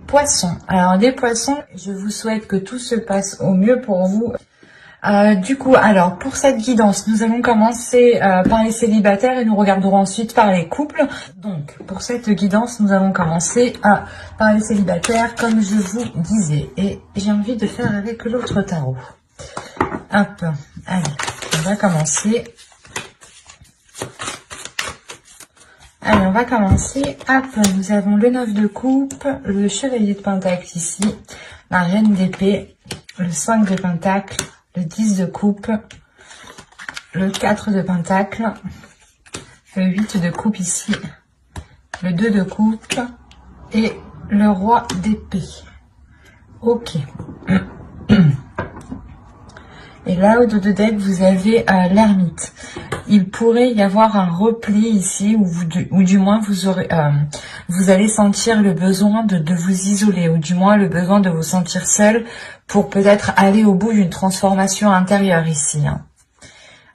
Poissons. Alors les poissons, je vous souhaite que tout se passe au mieux pour vous. Du coup, alors pour cette guidance, nous allons commencer par les célibataires et nous regarderons ensuite par les couples. Donc pour cette guidance, nous allons commencer par les célibataires, comme je vous disais. Et j'ai envie de faire avec l'autre tarot. Hop, allez, on va commencer. Allez, on va commencer. Hop, nous avons le 9 de coupe, le chevalier de pentacle ici, la reine d'épée, le 5 de pentacle, le 10 de coupe, le 4 de pentacle, le 8 de coupe ici, le 2 de coupe et le roi d'épée. Ok. Et là, au dos de deck, vous avez l'ermite. Il pourrait y avoir un repli ici, ou du moins vous allez sentir le besoin de vous isoler, ou du moins le besoin de vous sentir seul pour peut-être aller au bout d'une transformation intérieure ici. Hein.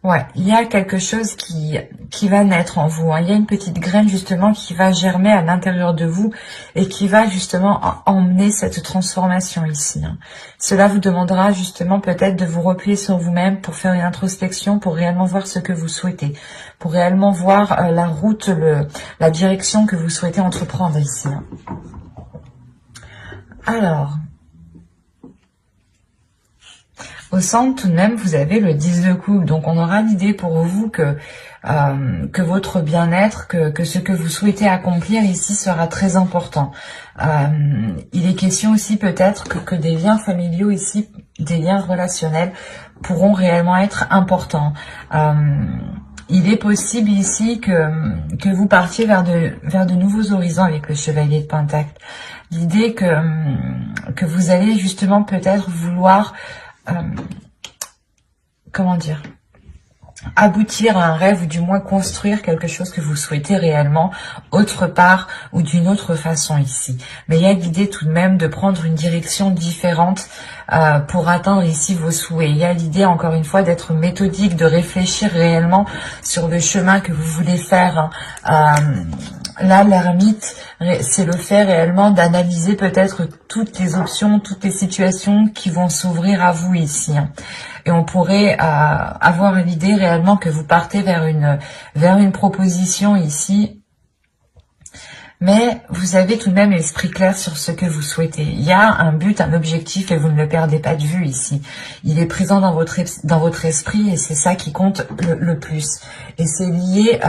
Ouais, il y a quelque chose qui va naître en vous. Hein. Il y a une petite graine justement qui va germer à l'intérieur de vous et qui va justement emmener cette transformation ici. Hein. Cela vous demandera justement peut-être de vous replier sur vous-même pour faire une introspection, pour réellement voir ce que vous souhaitez, pour réellement voir la route, la direction que vous souhaitez entreprendre ici. Hein. Alors, au centre, tout de même, vous avez le 10 de coupe. Donc, on aura l'idée pour vous que votre bien-être, que ce que vous souhaitez accomplir ici sera très important. Il est question aussi peut-être que des liens familiaux ici, des liens relationnels pourront réellement être importants. Il est possible ici que vous partiez vers de nouveaux horizons avec le chevalier de pentacle. L'idée que vous allez justement peut-être vouloir... comment dire, aboutir à un rêve ou du moins construire quelque chose que vous souhaitez réellement autre part ou d'une autre façon ici. Mais il y a l'idée tout de même de prendre une direction différente pour atteindre ici vos souhaits. Il y a l'idée encore une fois d'être méthodique, de réfléchir réellement sur le chemin que vous voulez faire. Là, l'ermite, c'est le fait réellement d'analyser peut-être toutes les options, toutes les situations qui vont s'ouvrir à vous ici. Et on pourrait avoir l'idée réellement que vous partez vers une proposition ici. Mais vous avez tout de même l'esprit clair sur ce que vous souhaitez. Il y a un but, un objectif et vous ne le perdez pas de vue ici. Il est présent dans votre esprit et c'est ça qui compte le plus. Et c'est lié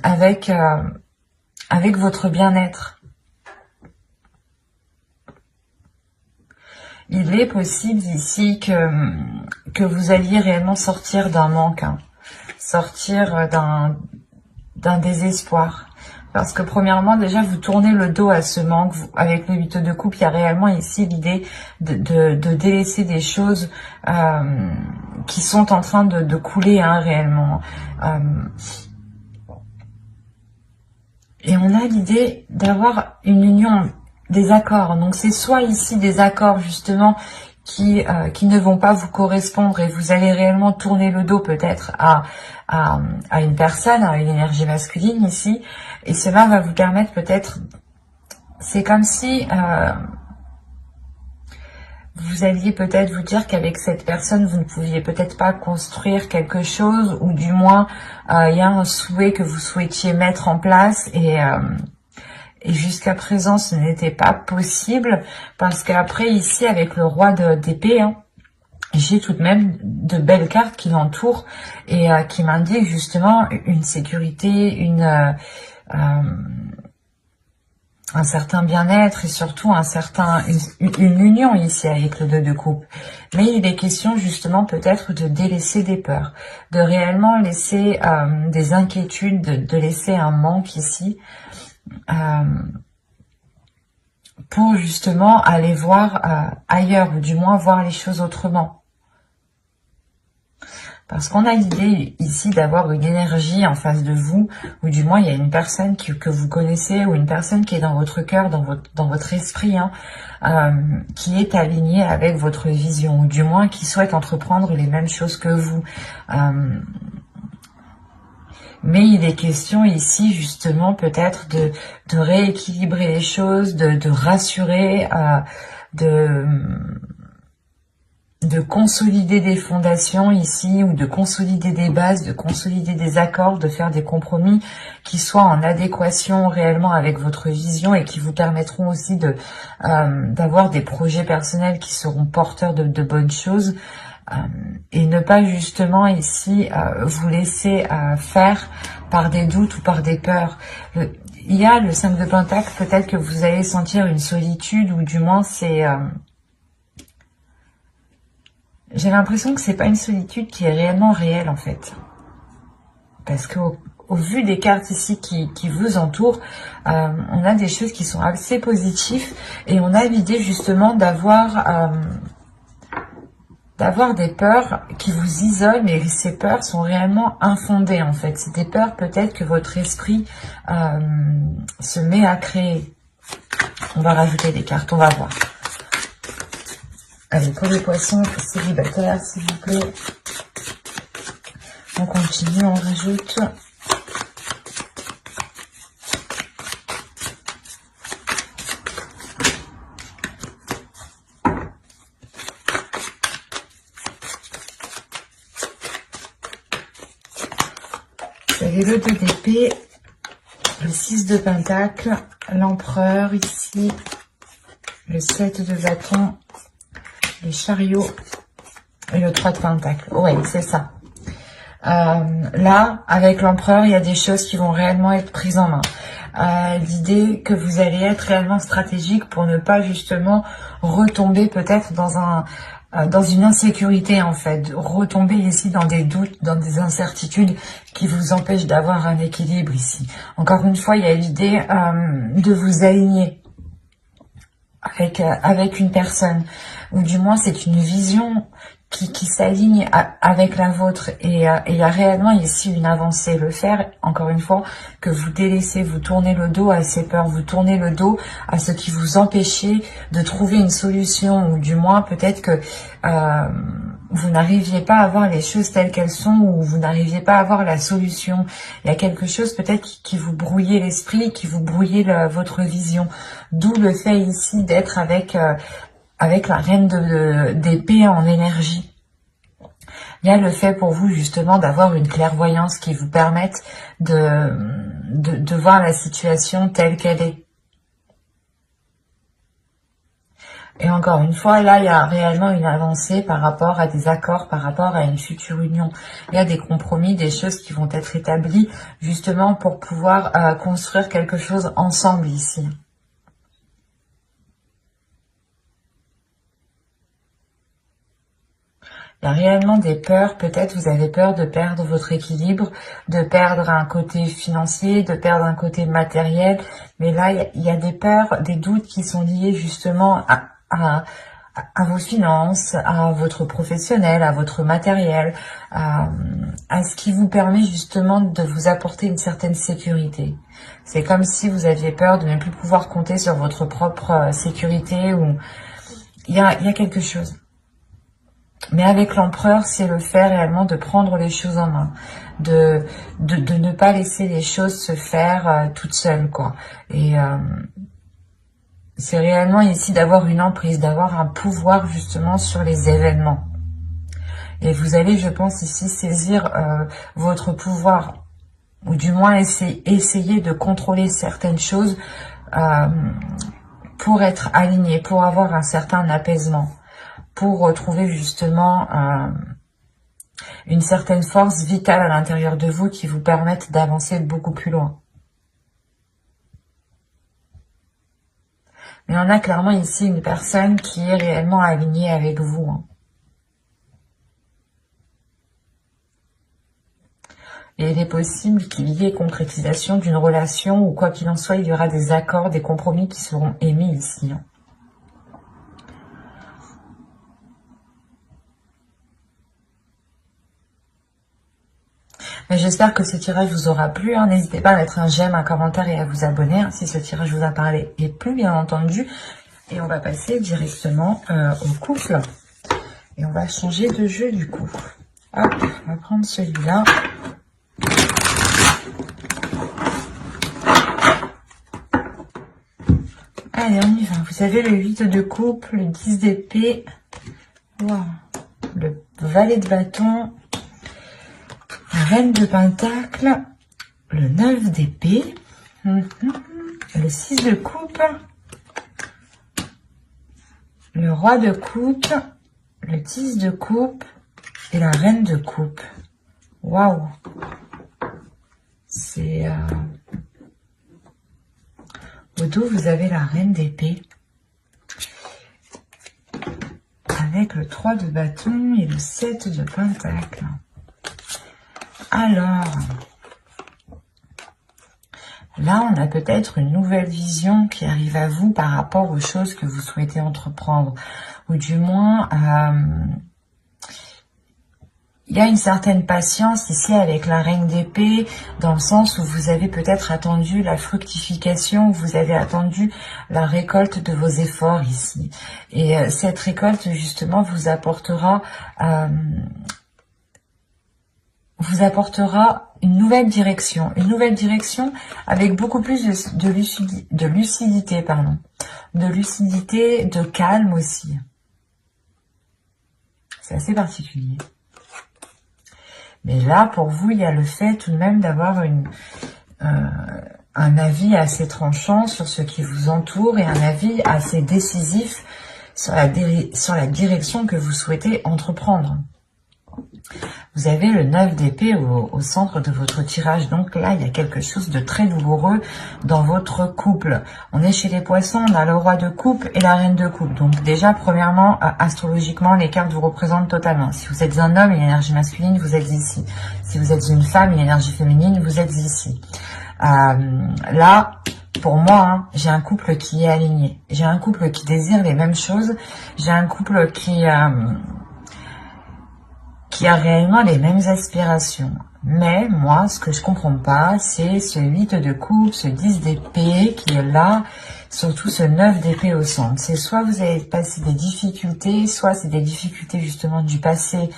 avec votre bien-être. Il est possible ici que vous alliez réellement sortir d'un manque, hein, sortir d'un désespoir. Parce que premièrement, déjà, vous tournez le dos à ce manque. Avec le 8 de coupe, il y a réellement ici l'idée de délaisser des choses qui sont en train de couler hein, réellement. Et on a l'idée d'avoir une union, des accords. Donc c'est soit ici des accords justement qui ne vont pas vous correspondre et vous allez réellement tourner le dos peut-être à une personne, à une énergie masculine ici. Et cela va vous permettre peut-être, c'est comme si vous alliez peut-être vous dire qu'avec cette personne, vous ne pouviez peut-être pas construire quelque chose, ou du moins, il y a un souhait que vous souhaitiez mettre en place, et jusqu'à présent, ce n'était pas possible, parce qu'après, ici, avec le roi d'épée, hein, j'ai tout de même de belles cartes qui l'entourent, et qui m'indiquent justement une sécurité, un certain bien-être et surtout une union ici avec le 2 de coupe. Mais il est question justement peut-être de délaisser des peurs, de réellement laisser des inquiétudes, de laisser un manque ici pour justement aller voir ailleurs, ou du moins voir les choses autrement. Parce qu'on a l'idée ici d'avoir une énergie en face de vous, ou du moins il y a une personne que vous connaissez, ou une personne qui est dans votre cœur, dans votre esprit, hein, qui est alignée avec votre vision, ou du moins qui souhaite entreprendre les mêmes choses que vous. Mais il est question ici justement peut-être de rééquilibrer les choses, de rassurer, de consolider des fondations ici, ou de consolider des bases, de consolider des accords, de faire des compromis qui soient en adéquation réellement avec votre vision et qui vous permettront aussi d'avoir des projets personnels qui seront porteurs de bonnes choses, et ne pas justement ici vous laisser faire par des doutes ou par des peurs. Il y a le 5 de Pentacle, peut-être que vous allez sentir une solitude, ou du moins c'est... j'ai l'impression que c'est pas une solitude qui est réellement réelle en fait. Parce que au vu des cartes ici qui vous entourent, on a des choses qui sont assez positives, et on a l'idée justement d'avoir des peurs qui vous isolent, mais ces peurs sont réellement infondées en fait. C'est des peurs peut-être que votre esprit se met à créer. On va rajouter des cartes, on va voir. Allez, pour les poissons célibataires, s'il vous plaît. On continue, on rajoute. Vous avez le 2 d'épée, le 6 de Pentacle, l'empereur ici, le 7 de bâton, les chariots et le 3 de Pentacle. Ouais, c'est ça. Là, avec l'empereur, il y a des choses qui vont réellement être prises en main. L'idée que vous allez être réellement stratégique pour ne pas justement retomber peut-être dans une insécurité en fait, retomber ici dans des doutes, dans des incertitudes qui vous empêchent d'avoir un équilibre ici. Encore une fois, il y a l'idée de vous aligner avec une personne, ou du moins c'est une vision qui s'aligne avec la vôtre, et il y a réellement ici une avancée. Le faire, encore une fois, que vous délaissez, vous tournez le dos à ces peurs, vous tournez le dos à ce qui vous empêchait de trouver une solution, ou du moins peut-être que vous n'arriviez pas à voir les choses telles qu'elles sont, ou vous n'arriviez pas à voir la solution. Il y a quelque chose peut-être qui vous brouillait l'esprit, qui vous brouillait votre vision. D'où le fait ici d'être avec la reine d'épée en énergie. Il y a le fait pour vous justement d'avoir une clairvoyance qui vous permette de voir la situation telle qu'elle est. Et encore une fois, là, il y a réellement une avancée par rapport à des accords, par rapport à une future union. Il y a des compromis, des choses qui vont être établies justement pour pouvoir construire quelque chose ensemble ici. Il y a réellement des peurs, peut-être vous avez peur de perdre votre équilibre, de perdre un côté financier, de perdre un côté matériel, mais là il y a des peurs, des doutes qui sont liés justement à vos finances, à votre professionnel, à votre matériel, à ce qui vous permet justement de vous apporter une certaine sécurité. C'est comme si vous aviez peur de ne plus pouvoir compter sur votre propre sécurité, ou il y a quelque chose. Mais avec l'empereur, c'est le fait réellement de prendre les choses en main, de ne pas laisser les choses se faire toutes seules, quoi. Et c'est réellement ici d'avoir une emprise, d'avoir un pouvoir justement sur les événements. Et vous allez, je pense, ici saisir votre pouvoir, ou du moins essayer de contrôler certaines choses pour être aligné, pour avoir un certain apaisement, pour retrouver justement une certaine force vitale à l'intérieur de vous qui vous permette d'avancer beaucoup plus loin. Mais on a clairement ici une personne qui est réellement alignée avec vous, hein. Et il est possible qu'il y ait concrétisation d'une relation, ou quoi qu'il en soit, il y aura des accords, des compromis qui seront émis ici, hein. J'espère que ce tirage vous aura plu, hein. N'hésitez pas à mettre un j'aime, un commentaire et à vous abonner, hein, si ce tirage vous a parlé et plu, bien entendu. Et on va passer directement au couple. Et on va changer de jeu du coup. Hop, on va prendre celui-là. Allez, on y va. Vous avez le 8 de coupe, le 10 d'épée, wow. Le valet de bâton, la reine de pentacle, le 9 d'épée, le 6 de coupe, le roi de coupe, le 10 de coupe et la reine de coupe. Waouh! C'est... Au dos, vous avez la reine d'épée. Avec le 3 de bâton et le 7 de pentacle. Alors... Là, on a peut-être une nouvelle vision qui arrive à vous par rapport aux choses que vous souhaitez entreprendre. Ou du moins, il y a une certaine patience ici avec la reine d'épée, dans le sens où vous avez peut-être attendu la fructification, vous avez attendu la récolte de vos efforts ici. Et cette récolte, justement, vous apportera une nouvelle direction avec beaucoup plus de lucidité, de calme aussi. C'est assez particulier. Mais là, pour vous, il y a le fait tout de même d'avoir un avis assez tranchant sur ce qui vous entoure et un avis assez décisif sur la direction que vous souhaitez entreprendre. Vous avez le 9 d'épée au centre de votre tirage. Donc là, il y a quelque chose de très douloureux dans votre couple. On est chez les poissons, on a le roi de coupe et la reine de coupe. Donc déjà, premièrement, astrologiquement, les cartes vous représentent totalement. Si vous êtes un homme, une énergie masculine, vous êtes ici. Si vous êtes une femme, une énergie féminine, vous êtes ici. Là, pour moi, j'ai un couple qui est aligné. J'ai un couple qui désire les mêmes choses. J'ai un couple qui a réellement les mêmes aspirations. Mais moi, ce que je comprends pas, c'est ce 8 de coupe, ce 10 d'épée qui est là, surtout ce 9 d'épée au centre. C'est soit vous avez passé des difficultés, soit c'est des difficultés justement du passé,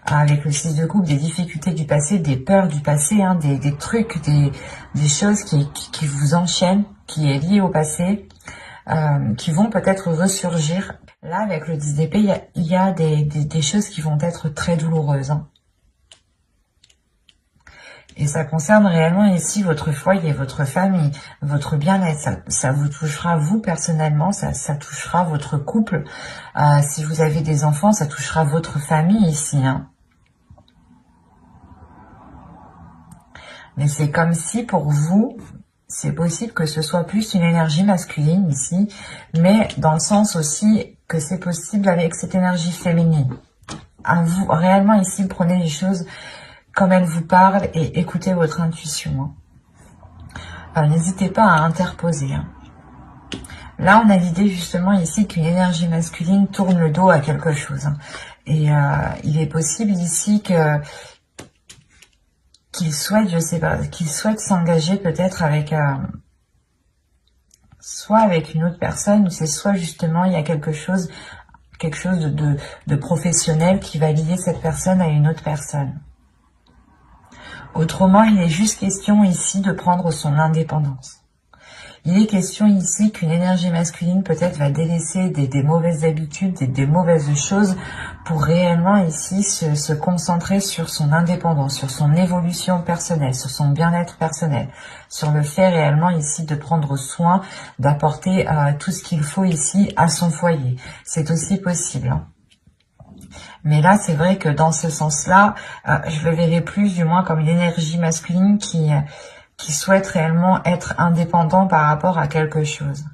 avec le 6 de coupe, des difficultés du passé, des peurs du passé, hein, des trucs, des choses qui vous enchaînent, qui est lié au passé, qui vont peut-être ressurgir. Là, avec le 10 d'épée, il y a des choses qui vont être très douloureuses. Hein. Et ça concerne réellement ici votre foyer, votre famille, votre bien-être. Ça vous touchera vous personnellement, ça touchera votre couple. Si vous avez des enfants, ça touchera votre famille ici. Hein. Mais c'est comme si pour vous... C'est possible que ce soit plus une énergie masculine ici, mais dans le sens aussi que c'est possible avec cette énergie féminine. À vous, réellement ici, prenez les choses comme elles vous parlent et écoutez votre intuition. N'hésitez pas à interposer. Hein. Là, on a l'idée justement ici qu'une énergie masculine tourne le dos à quelque chose. Hein. Et il est possible ici que... qu'il souhaite, je sais pas, qu'il souhaite s'engager peut-être avec soit avec une autre personne, ou c'est soit justement il y a quelque chose de professionnel qui va lier cette personne à une autre personne. Autrement, il est juste question ici de prendre son indépendance. Il est question ici qu'une énergie masculine peut-être va délaisser des mauvaises habitudes, des mauvaises choses pour réellement ici se concentrer sur son indépendance, sur son évolution personnelle, sur son bien-être personnel, sur le fait réellement ici de prendre soin, d'apporter tout ce qu'il faut ici à son foyer. C'est aussi possible. Hein. Mais là, c'est vrai que dans ce sens-là, je le verrai plus du moins comme une énergie masculine qui souhaite réellement être indépendant par rapport à quelque chose.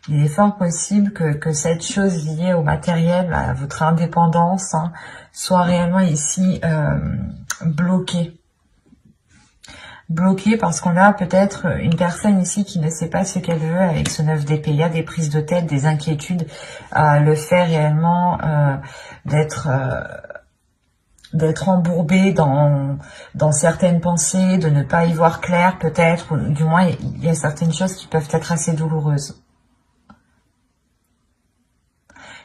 Il est fort possible que cette chose liée au matériel, à votre indépendance, hein, soit réellement ici bloquée. Bloquée parce qu'on a peut-être une personne ici qui ne sait pas ce qu'elle veut avec ce 9 d'épée. Il y a des prises de tête, des inquiétudes, le fait réellement d'être embourbé dans certaines pensées, de ne pas y voir clair peut-être, ou du moins il y a certaines choses qui peuvent être assez douloureuses.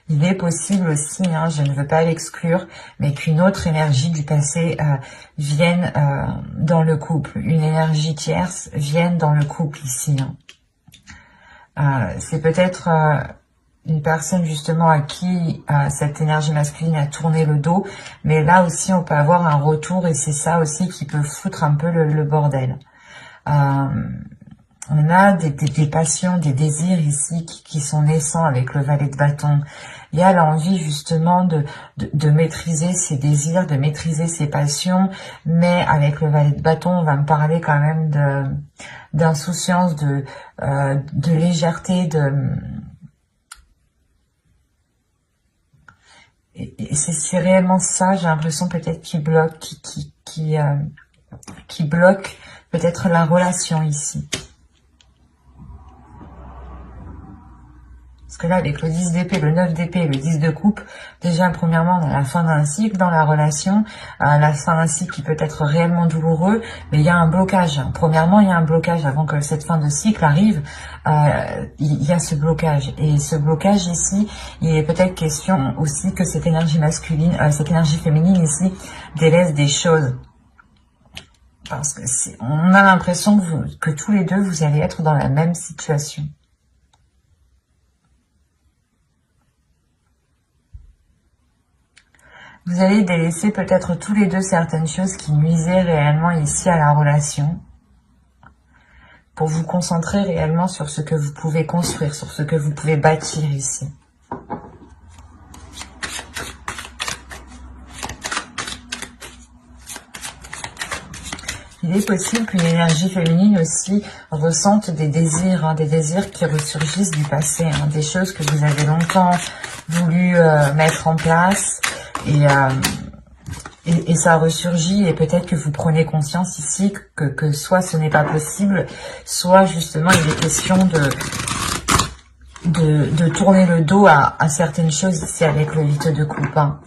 Il est possible aussi, hein, je ne veux pas l'exclure, mais qu'une autre énergie du passé vienne dans le couple. Une énergie tierce vienne dans le couple ici. Hein. C'est peut-être une personne justement à qui cette énergie masculine a tourné le dos, mais là aussi on peut avoir un retour et c'est ça aussi qui peut foutre un peu le bordel. On a des passions, des désirs ici qui sont naissants avec le valet de bâton. Il y a l'envie justement de maîtriser ses désirs, de maîtriser ses passions, mais avec le valet de bâton, on va me parler quand même d'insouciance, de légèreté, et c'est réellement ça, j'ai l'impression peut-être qui bloque, qui bloque peut-être la relation ici. Parce que là, avec le 10 d'épée, le 9 d'épée et le 10 de coupe, déjà, premièrement, on a la fin d'un cycle dans la relation, la fin d'un cycle qui peut être réellement douloureux, mais il y a un blocage. Premièrement, il y a un blocage avant que cette fin de cycle arrive, il y a ce blocage. Et ce blocage ici, il est peut-être question aussi que cette énergie masculine, cette énergie féminine ici, délaisse des choses. Parce que on a l'impression que tous les deux, vous allez être dans la même situation. Vous allez délaisser peut-être tous les deux certaines choses qui nuisaient réellement ici à la relation pour vous concentrer réellement sur ce que vous pouvez construire, sur ce que vous pouvez bâtir ici. Il est possible qu'une énergie féminine aussi ressente des désirs, hein, des désirs qui ressurgissent du passé, hein, des choses que vous avez longtemps voulu mettre en place. Et ça ressurgit et peut-être que vous prenez conscience ici que soit ce n'est pas possible, soit justement il est question de tourner le dos à certaines choses ici avec le 8 de coupe. Hein.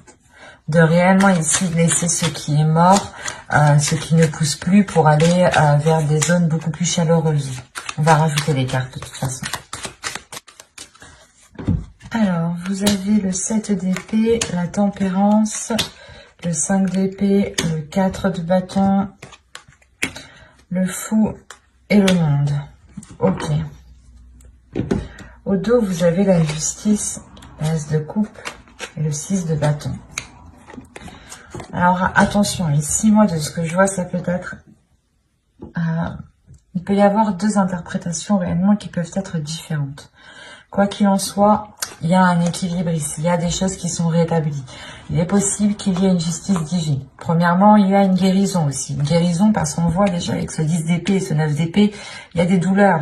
De réellement ici laisser ce qui est mort, ce qui ne pousse plus pour aller vers des zones beaucoup plus chaleureuses. On va rajouter les cartes de toute façon. Alors, vous avez le 7 d'épée, la tempérance, le 5 d'épée, le 4 de bâton, le fou et le monde. Ok. Au dos, vous avez la justice, l'as de coupe et le 6 de bâton. Alors, attention, ici, moi, de ce que je vois, ça peut être... il peut y avoir deux interprétations réellement qui peuvent être différentes. Quoi qu'il en soit, il y a un équilibre ici, il y a des choses qui sont rétablies. Il est possible qu'il y ait une justice divine. Premièrement, il y a une guérison aussi. Une guérison parce qu'on voit déjà avec ce 10 d'épée et ce 9 d'épée, il y a des douleurs,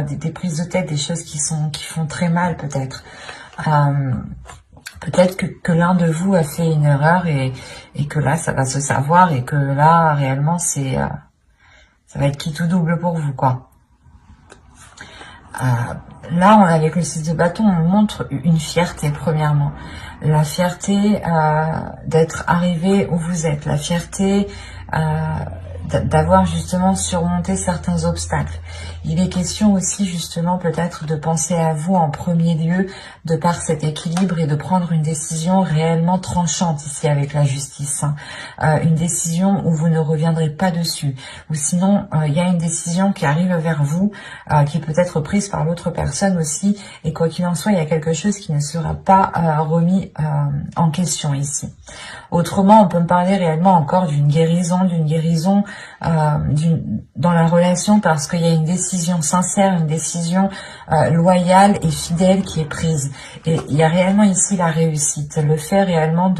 des prises de tête, des choses qui font très mal peut-être. Peut-être que l'un de vous a fait une erreur et que là, ça va se savoir et que là, réellement, ça va être quitte ou double pour vous, quoi. Là, avec le 6 de bâton, on montre une fierté, premièrement. La fierté d'être arrivé où vous êtes. La fierté d'avoir justement surmonté certains obstacles. Il est question aussi justement peut-être de penser à vous en premier lieu de par cet équilibre et de prendre une décision réellement tranchante ici avec la justice. Une décision où vous ne reviendrez pas dessus. Ou sinon, il y a une décision qui arrive vers vous, qui peut être prise par l'autre personne aussi. Et quoi qu'il en soit, il y a quelque chose qui ne sera pas remis en question ici. Autrement, on peut me parler réellement encore d'une guérison dans la relation parce qu'il y a une décision sincère, une décision loyale et fidèle qui est prise. Et il y a réellement ici la réussite, le fait réellement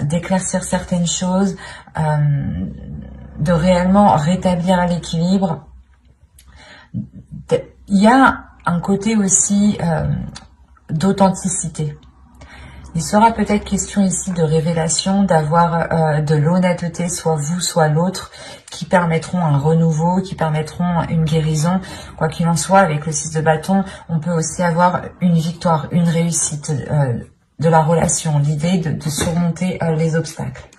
d'éclaircir certaines choses, de réellement rétablir l'équilibre. Il y a un côté aussi d'authenticité. Il sera peut-être question ici de révélation, d'avoir de l'honnêteté, soit vous, soit l'autre, qui permettront un renouveau, qui permettront une guérison. Quoi qu'il en soit, avec le 6 de bâton, on peut aussi avoir une victoire, une réussite de la relation, l'idée de surmonter les obstacles.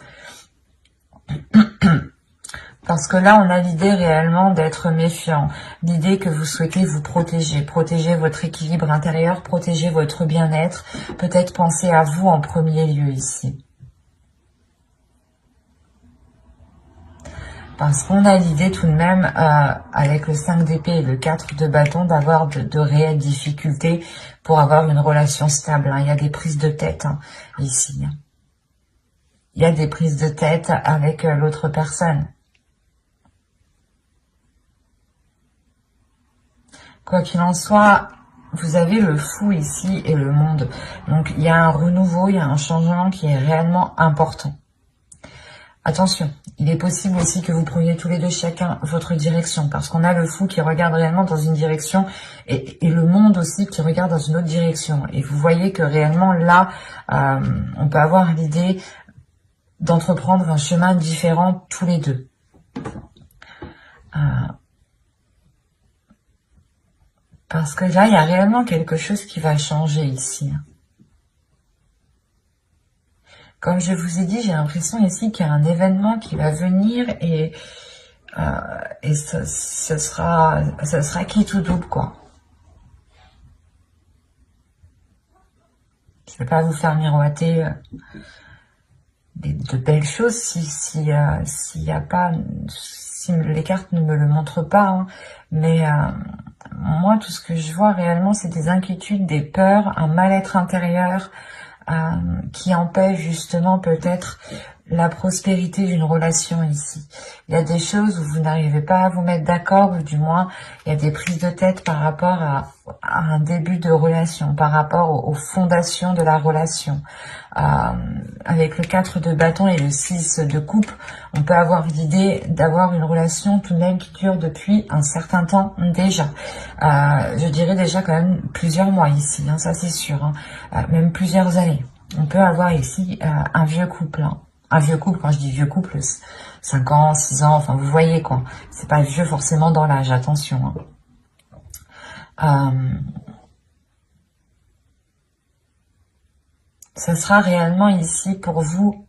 Parce que là, on a l'idée réellement d'être méfiant, l'idée que vous souhaitez vous protéger, protéger votre équilibre intérieur, protéger votre bien-être, peut-être penser à vous en premier lieu ici. Parce qu'on a l'idée tout de même, avec le 5 d'épée et le 4 de bâton, d'avoir de réelles difficultés pour avoir une relation stable. Il y a des prises de tête ici. Il y a des prises de tête avec l'autre personne. Quoi qu'il en soit, vous avez le fou ici et le monde. Donc, il y a un renouveau, il y a un changement qui est réellement important. Attention, il est possible aussi que vous preniez tous les deux chacun votre direction, parce qu'on a le fou qui regarde réellement dans une direction et le monde aussi qui regarde dans une autre direction. Et vous voyez que réellement là, on peut avoir l'idée d'entreprendre un chemin différent tous les deux. Parce que là, il y a réellement quelque chose qui va changer ici. Comme je vous ai dit, j'ai l'impression ici qu'il y a un événement qui va venir et ce sera quitte ou double, quoi. Je ne vais pas vous faire miroiter de belles choses si les cartes ne me le montrent pas, mais moi, tout ce que je vois réellement, c'est des inquiétudes, des peurs, un mal-être intérieur qui empêche justement peut-être la prospérité d'une relation ici. Il y a des choses où vous n'arrivez pas à vous mettre d'accord, ou du moins, il y a des prises de tête par rapport à un début de relation, par rapport aux fondations de la relation. Avec le 4 de bâton et le 6 de coupe, on peut avoir l'idée d'avoir une relation tout de même qui dure depuis un certain temps déjà. Je dirais déjà quand même plusieurs mois ici, ça c'est sûr, même plusieurs années. On peut avoir ici un vieux couple, un vieux couple, quand je dis vieux couple, 5 ans, 6 ans, enfin vous voyez quoi, c'est pas vieux forcément dans l'âge, attention. Ça sera réellement ici pour vous,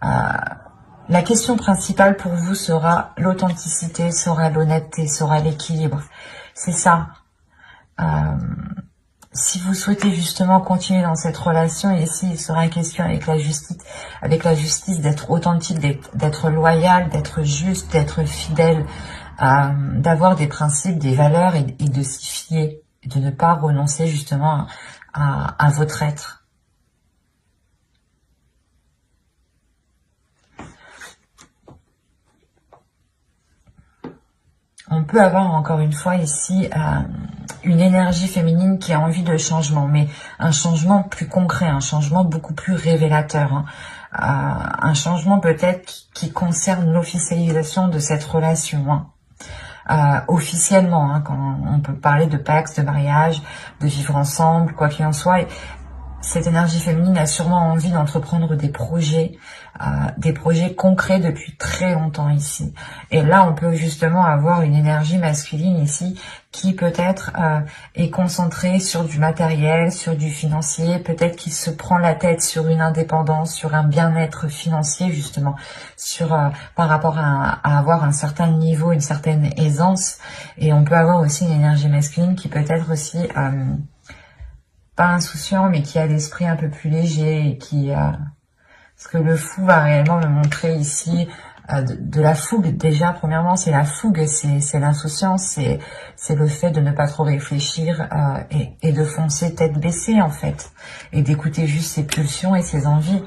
la question principale pour vous sera l'authenticité, sera l'honnêteté, sera l'équilibre. C'est ça. Si vous souhaitez justement continuer dans cette relation, ici il sera question avec la justice d'être authentique, d'être loyal, d'être juste, d'être fidèle, d'avoir des principes, des valeurs et de s'y fier, de ne pas renoncer justement à votre être. On peut avoir encore une fois ici une énergie féminine qui a envie de changement, mais un changement plus concret, un changement beaucoup plus révélateur, un changement peut-être qui concerne l'officialisation de cette relation, officiellement, quand on peut parler de pacte, de mariage, de vivre ensemble, quoi qu'il en soit. Cette énergie féminine a sûrement envie d'entreprendre des projets concrets depuis très longtemps ici. Et là, on peut justement avoir une énergie masculine ici qui peut-être est concentrée sur du matériel, sur du financier, peut-être qu'il se prend la tête sur une indépendance, sur un bien-être financier justement, sur par rapport à avoir un certain niveau, une certaine aisance. Et on peut avoir aussi une énergie masculine qui peut être aussi pas insouciant, mais qui a l'esprit un peu plus léger et qui parce que le fou va réellement me montrer ici de la fougue. Déjà, premièrement, c'est la fougue, c'est l'insouciance, c'est le fait de ne pas trop réfléchir et de foncer tête baissée en fait, et d'écouter juste ses pulsions et ses envies.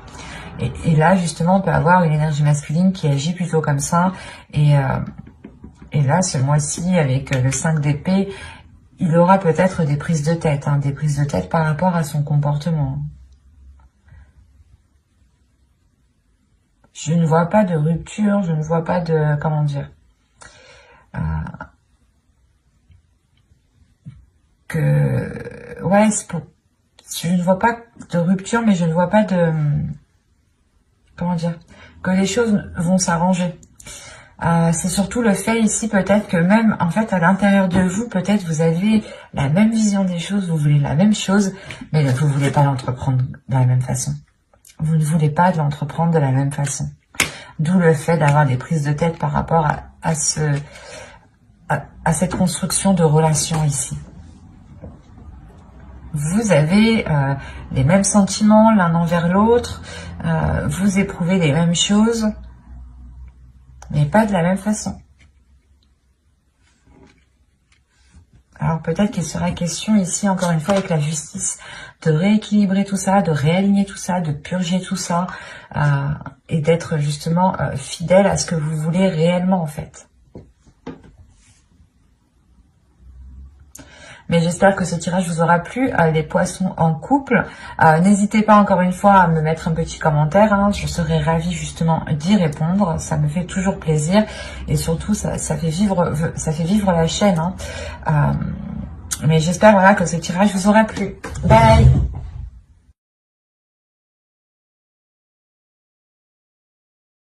Et là, justement, on peut avoir une énergie masculine qui agit plutôt comme ça. Et là, ce mois-ci, avec le 5 d'épée, il aura peut-être des prises de tête, des prises de tête par rapport à son comportement. Je ne vois pas de rupture, je ne vois pas de... comment dire ouais, je ne vois pas de rupture, mais je ne vois pas de... comment dire, que les choses vont s'arranger. C'est surtout le fait ici peut-être que même en fait à l'intérieur de vous, peut-être vous avez la même vision des choses, vous voulez la même chose, mais vous ne voulez pas l'entreprendre de la même façon. Vous ne voulez pas l'entreprendre de la même façon. D'où le fait d'avoir des prises de tête par rapport à cette construction de relation ici. Vous avez les mêmes sentiments l'un envers l'autre, vous éprouvez les mêmes choses, mais pas de la même façon. Alors peut-être qu'il sera question ici, encore une fois, avec la justice, de rééquilibrer tout ça, de réaligner tout ça, de purger tout ça, et d'être justement fidèle à ce que vous voulez réellement en fait. Mais j'espère que ce tirage vous aura plu, les poissons en couple. N'hésitez pas encore une fois à me mettre un petit commentaire, hein, je serai ravie justement d'y répondre, ça me fait toujours plaisir. Et surtout, ça fait vivre la chaîne. Hein. Mais j'espère voilà, que ce tirage vous aura plu. Bye!